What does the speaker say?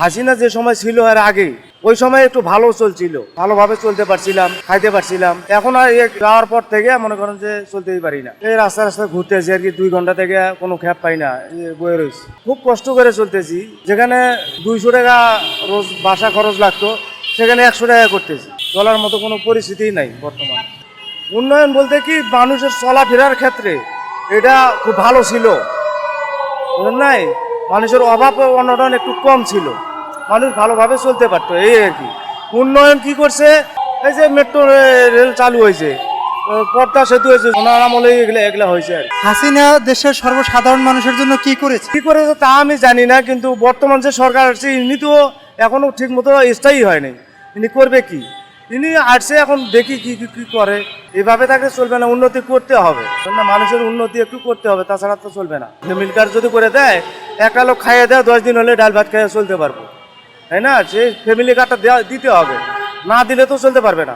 হাসিনা যে সময় ছিল এর আগে ওই সময় একটু ভালো চলছিল, ভালোভাবে চলতে পারছিলাম, খাইতে পারছিলাম। এখন আর যাওয়ার পর থেকে মনে করেন যে চলতেই পারি না। এই রাস্তা রাস্তায় ঘুরতেছি আর কি, 2 ঘন্টা থেকে কোনো খ্যাপ পাই না, বয়ে রয়েছি। খুব কষ্ট করে চলতেছি। যেখানে 200 টাকা রোজ বাসা খরচ লাগতো সেখানে 100 টাকা করতেছি। চলার মতো কোনো পরিস্থিতিই নাই বর্তমানে। উন্নয়ন বলতে কি, মানুষের চলাফেরার ক্ষেত্রে এটা খুব ভালো ছিল, বুঝলেন নাই? মানুষের অভাব ও অনটন একটু কম ছিল, মানুষ ভালোভাবে চলতে পারতো, এই আর কি। উন্নয়ন কি করছে, এই যে মেট্রো রেল চালু হয়েছে, পদ্মা সেতু হয়েছে, ওনার আমলে এগুলা হয়েছে আর কি। হাসিনা দেশের সর্বসাধারণ মানুষের জন্য কি করেছে? কি করেছে তা আমি জানি না, কিন্তু বর্তমান যে সরকার আসছে ইনি তো এখনো ঠিক মতো স্থায়ী হয়নি। ইনি করবে কি? ইনি আসছে, এখন দেখি কি কি কি করে। এভাবে তাকে চলবে না, উন্নতি করতে হবে না, মানুষের উন্নতি একটু করতে হবে, তাছাড়া তো চলবে না। ফ্যামিলি কার্ড যদি করে দেয়, একটা লোক খাইয়ে দেয়, 10 দিন হলে ডাল ভাত খাইয়ে চলতে পারবো, তাই না? সেই ফ্যামিলি কার্ডটা দিতে হবে, না দিলে তো চলতে পারবে না।